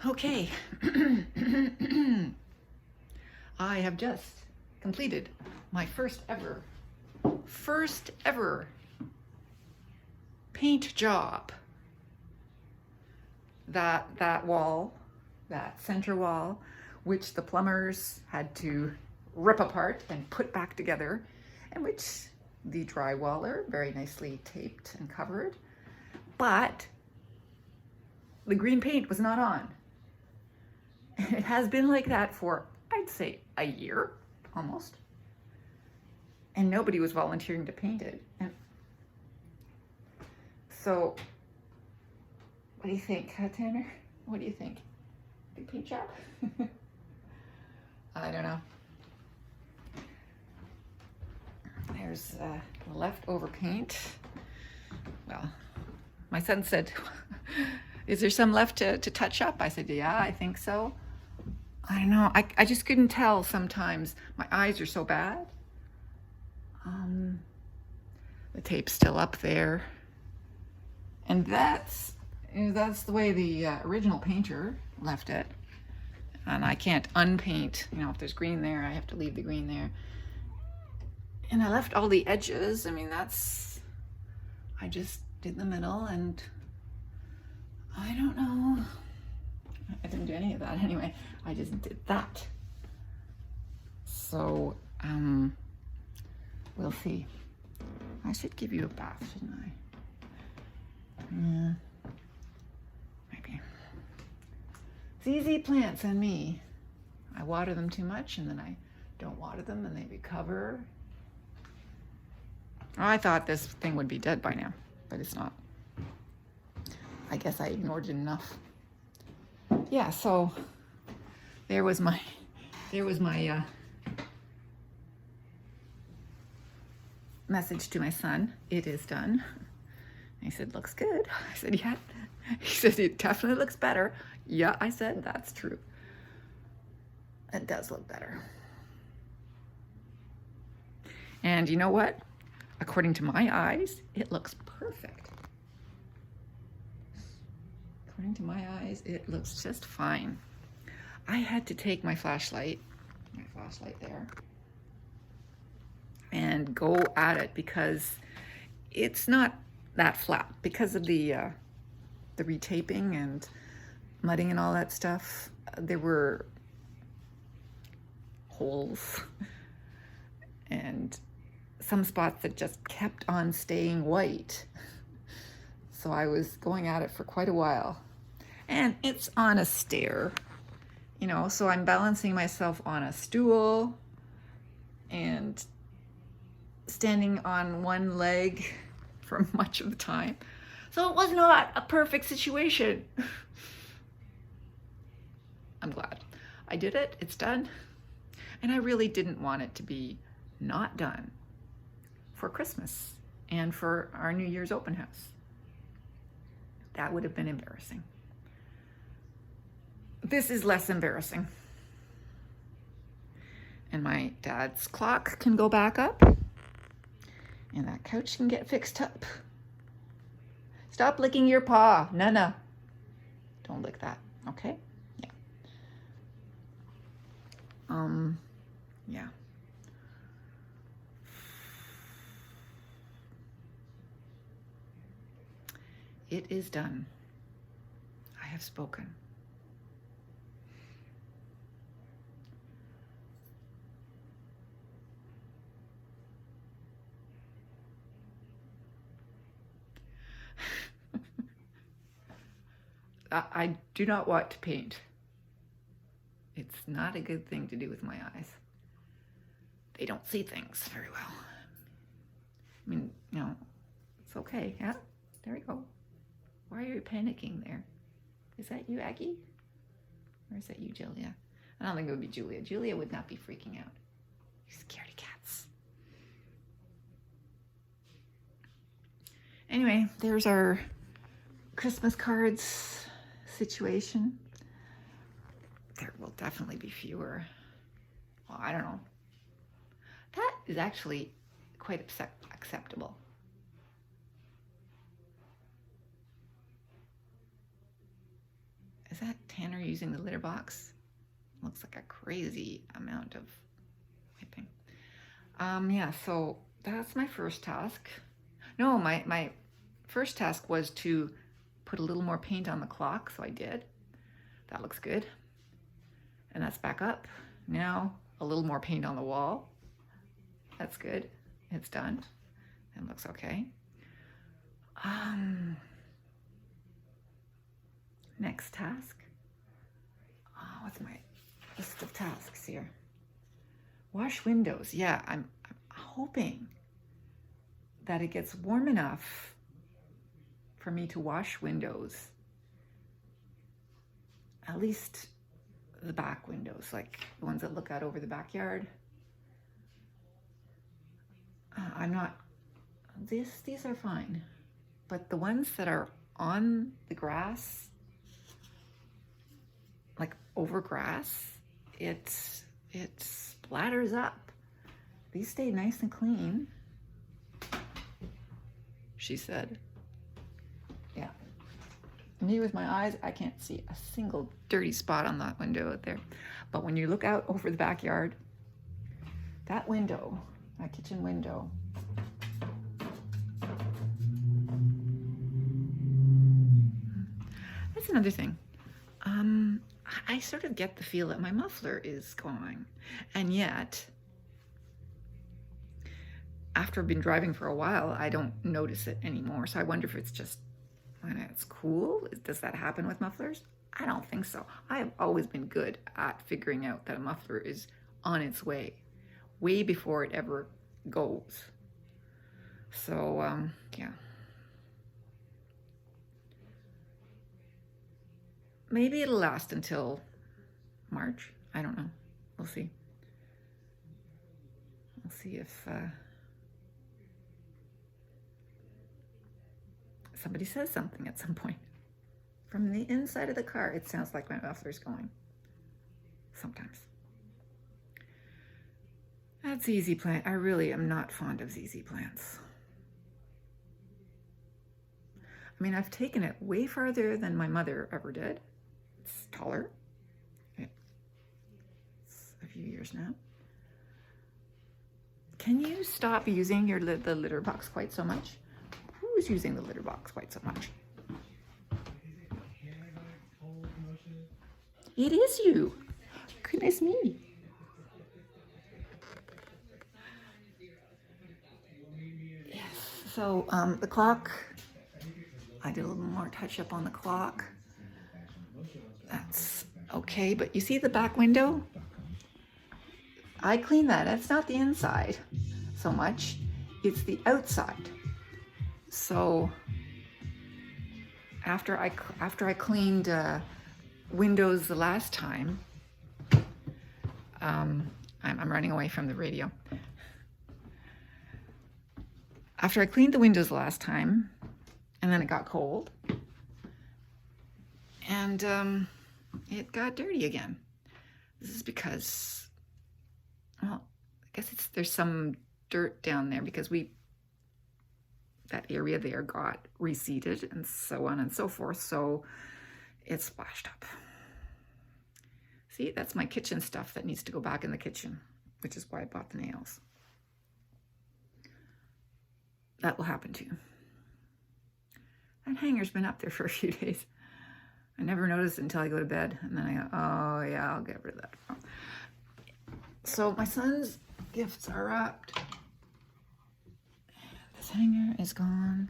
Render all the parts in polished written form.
Okay, I have just completed my first ever paint job. That wall, that center wall, which the plumbers had to rip apart and put back together, and which the drywaller very nicely taped and covered, but the green paint was not on. It has been like that for, I'd say, a year, almost. And nobody was volunteering to paint it. And so, what do you think, Tanner? What do you think? Big paint job? I don't know. There's leftover paint. Well, my son said, is there some left to touch up? I said, yeah, I think so. I don't know. I just couldn't tell sometimes. My eyes are so bad. The tape's still up there. And that's the way the original painter left it. And I can't unpaint. If there's green there, I have to leave the green there. And I left all the edges. I just did the middle, and I don't know. I didn't do any of that anyway. I just did that. So, we'll see. I should give you a bath, shouldn't I? Yeah, maybe. ZZ plants and me. I water them too much, and then I don't water them, and they recover. Oh, I thought this thing would be dead by now, but it's not. I guess I ignored it enough. Yeah, so there was my message to my son. It is done. He said, looks good. I said, yeah. He said, it definitely looks better. Yeah, I said, that's true. It does look better. And you know what? According to my eyes, it looks perfect. According to my eyes, it looks just fine. I had to take my flashlight there, and go at it because it's not that flat because of the retaping and mudding and all that stuff. There were holes and some spots that just kept on staying white. So I was going at it for quite a while. And it's on a stair, so I'm balancing myself on a stool and standing on one leg for much of the time. So it was not a perfect situation. I'm glad I did it. It's done. And I really didn't want it to be not done for Christmas and for our New Year's open house. That would have been embarrassing. This is less embarrassing. And my dad's clock can go back up. And that couch can get fixed up. Stop licking your paw. No. Don't lick that, okay? Yeah. Yeah. It is done. I have spoken. I do not want to paint. It's not a good thing to do with my eyes. They don't see things very well. It's okay. Yeah, there we go. Why are you panicking there? Is that you, Aggie? Or is that you, Julia? I don't think it would be Julia. Julia would not be freaking out. You scaredy cats. Anyway, there's our Christmas cards situation. There will definitely be fewer. Well, I don't know. That is actually quite acceptable. Is that Tanner using the litter box? Looks like a crazy amount of wiping. Yeah, so that's my first task. No, my first task was to put a little more paint on the clock, so I did. That looks good. And that's back up. Now a little more paint on the wall. That's good. It's done. It looks okay. Next task. Oh, what's my list of tasks here? Wash windows. Yeah, I'm hoping that it gets warm enough for me to wash windows. At least the back windows, like the ones that look out over the backyard. I'm not, these are fine. But the ones that are on the grass, like over grass, it splatters up. These stay nice and clean, she said. Yeah. Me with my eyes, I can't see a single dirty spot on that window out there. But when you look out over the backyard, that window, that kitchen window, that's another thing. I sort of get the feel that my muffler is going, and yet after I've been driving for a while, I don't notice it anymore. So I wonder if it's just when it's cool. Does that happen with mufflers? I don't think so. I have always been good at figuring out that a muffler is on its way before it ever goes. So yeah. Maybe it'll last until March. I don't know. We'll see. We'll see if somebody says something at some point. From the inside of the car, it sounds like my muffler's going. Sometimes. That ZZ plant, I really am not fond of ZZ plants. I mean, I've taken it way farther than my mother ever did. It's taller. It's a few years now. Can you stop using the litter box quite so much? Who's using the litter box quite so much? It is you. Goodness me. Yes. So the clock, I did a little more touch up on the clock. That's okay, but you see the back window? I cleaned that. That's not the inside so much. It's the outside. So after I cleaned windows the last time, I'm running away from the radio. After I cleaned the windows last time, and then it got cold, and it got dirty again. This is because, well, I guess there's some dirt down there because that area there got reseeded and so on and so forth, so it splashed up. See, that's my kitchen stuff that needs to go back in the kitchen, which is why I bought the nails. That will happen too. That hanger's been up there for a few days. I never noticed it until I go to bed, and then I go, oh yeah, I'll get rid of that. So my son's gifts are wrapped. This hanger is gone.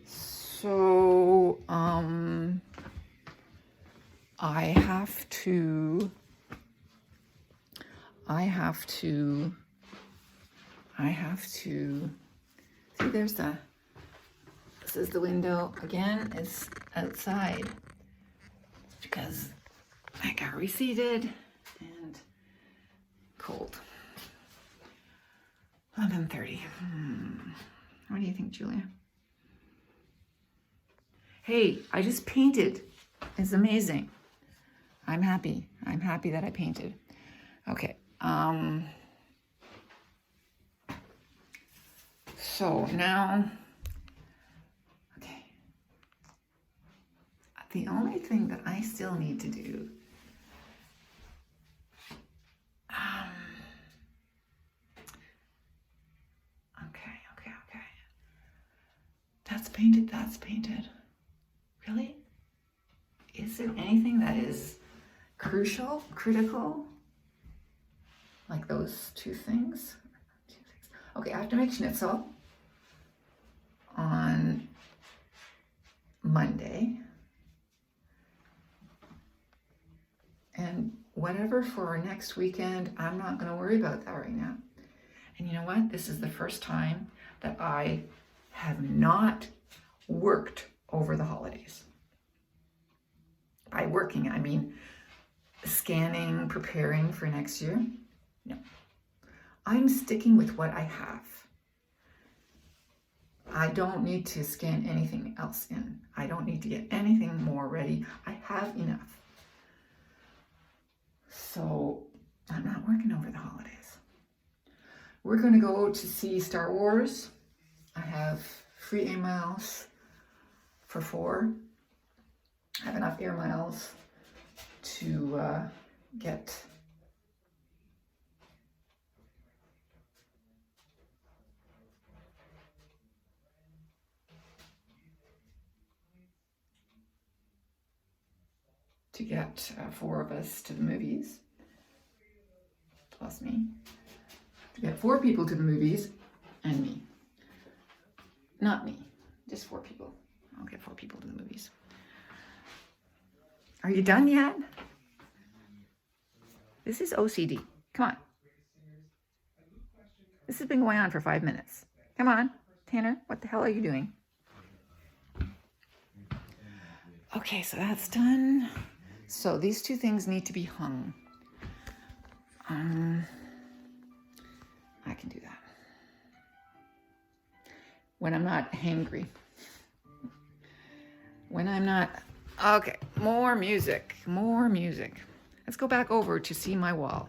So I have to see, this is the window again. It's outside because I got reseeded and cold. 11:30. What do you think, Julia? Hey, I just painted. It's amazing. I'm happy. I'm happy that I painted. Okay. So now, okay, the only thing that I still need to do, okay. That's painted, that's painted. Really? Is there anything that is crucial, critical? Like those two things? Okay, I have to make schnitzel on Monday. And whatever for next weekend, I'm not going to worry about that right now. And you know what? This is the first time that I have not worked over the holidays. By working, I mean scanning, preparing for next year. No. I'm sticking with what I have. I don't need to scan anything else in. I don't need to get anything more ready. I have enough. So I'm not working over the holidays. We're going to go to see Star Wars. I have free air miles for 4. I have enough air miles to get to get 4 of us to the movies, plus me. To get 4 people to the movies, and me. Not me, just 4 people. I'll get 4 people to the movies. Are you done yet? This is OCD. Come on. This has been going on for 5 minutes. Come on, Tanner, what the hell are you doing? Okay, so that's done. So these 2 things need to be hung. I can do that. When I'm not hangry. When I'm not... Okay, more music. Let's go back over to see my wall.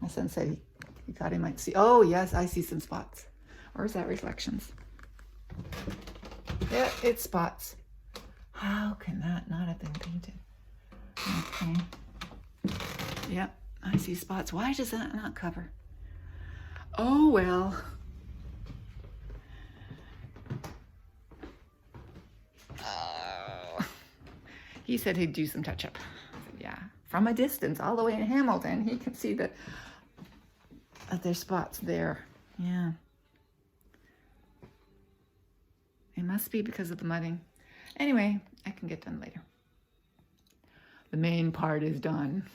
My son said he thought he might see... Oh, yes, I see some spots. Or is that reflections? Yeah, it's spots. How can that not have been painted? Okay. Yep, I see spots. Why does that not cover? Oh, well. Oh. He said he'd do some touch-up. Yeah, from a distance, all the way in Hamilton, he can see that there's spots there. Yeah. It must be because of the mudding. Anyway, I can get done later. The main part is done.